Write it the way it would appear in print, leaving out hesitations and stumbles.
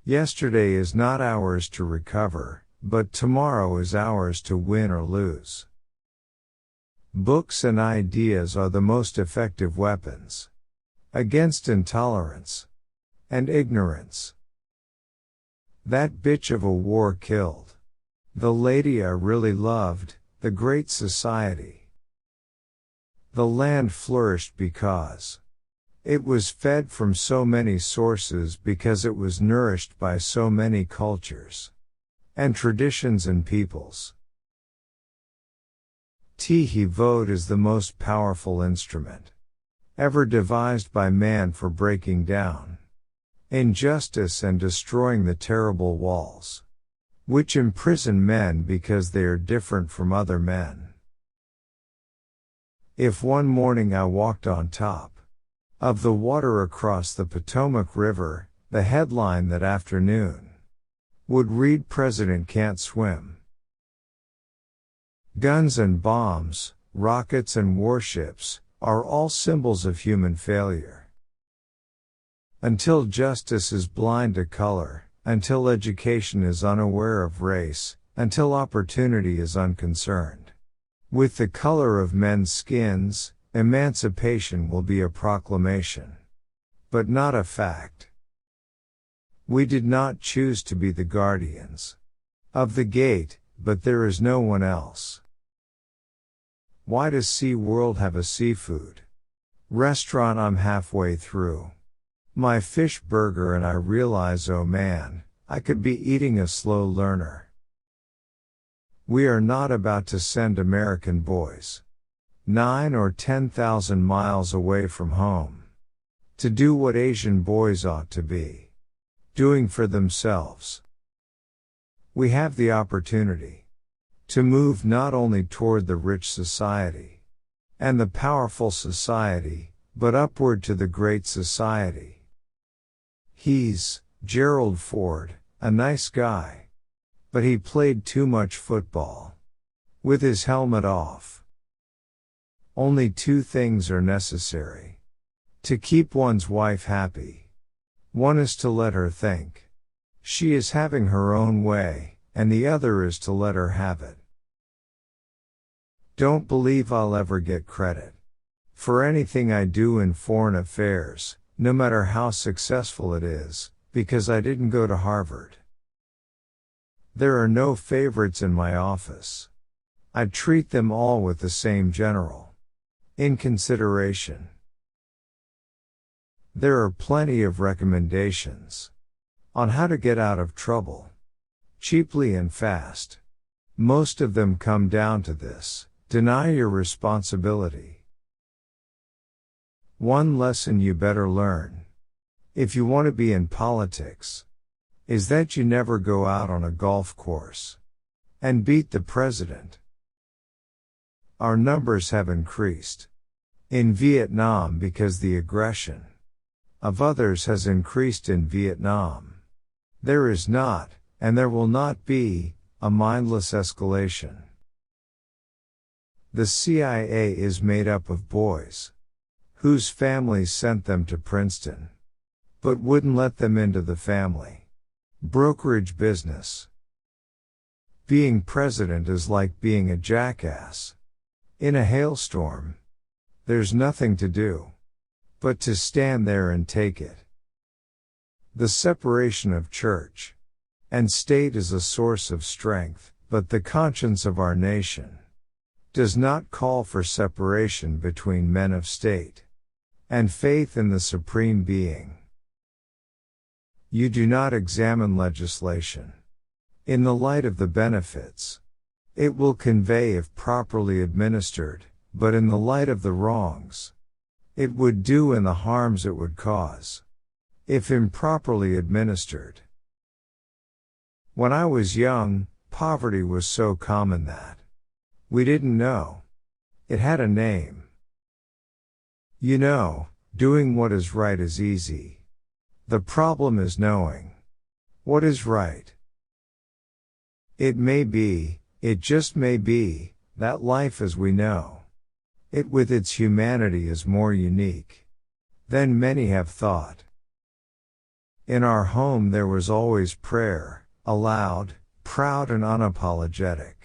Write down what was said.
Yesterday is not ours to recover, but tomorrow is ours to win or lose. Books and ideas are the most effective weapons against intolerance and ignorance. That bitch of a war killed the lady I really loved, the great society. The land flourished because it was fed from so many sources, because it was nourished by so many cultures and traditions and peoples. He vote is the most powerful instrument ever devised by man for breaking down injustice and destroying the terrible walls which imprison men because they are different from other men. If one morning I walked on top of the water across the Potomac River, the headline that afternoon would read, "President can't swim." Guns and bombs, rockets and warships are all symbols of human failure. Until justice is blind to color, until education is unaware of race, until opportunity is unconcerned with the color of men's skins, emancipation will be a proclamation, but not a fact. We did not choose to be the guardians of the gate, but there is no one else. Why does SeaWorld have a seafood restaurant? I'm halfway through my fish burger and I realize, oh man, I could be eating a slow learner. We are not about to send American boys 9 or 10,000 miles away from home to do what Asian boys ought to be doing for themselves. We have the opportunity to move not only toward the rich society and the powerful society, but upward to the great society. He's Gerald Ford, a nice guy, but he played too much football with his helmet off. Only two things are necessary to keep one's wife happy. One is to let her think she is having her own way, and the other is to let her have it. Don't believe I'll ever get credit for anything I do in foreign affairs, no matter how successful it is, because I didn't go to Harvard. There are no favorites in my office. I treat them all with the same general inconsideration. There are plenty of recommendations on how to get out of trouble cheaply and fast. Most of them come down to this: deny your responsibility. One lesson you better learn if you want to be in politics is that you never go out on a golf course and beat the president. Our numbers have increased in Vietnam because the aggression of others has increased in Vietnam. There is not, and there will not be, a mindless escalation. The CIA is made up of boys whose families sent them to Princeton, but wouldn't let them into the family brokerage business. Being president is like being a jackass in a hailstorm. There's nothing to do but to stand there and take it. The separation of church and state is a source of strength, but the conscience of our nation does not call for separation between men of state and faith in the Supreme Being. You do not examine legislation in the light of the benefits it will convey if properly administered, but in the light of the wrongs it would do and the harms it would cause if improperly administered. When I was young, poverty was so common that we didn't know it had a name. You know, doing what is right is easy. The problem is knowing what is right. It may be, it just may be, that life as we know it with its humanity is more unique than many have thought. In our home there was always prayer, aloud, proud and unapologetic.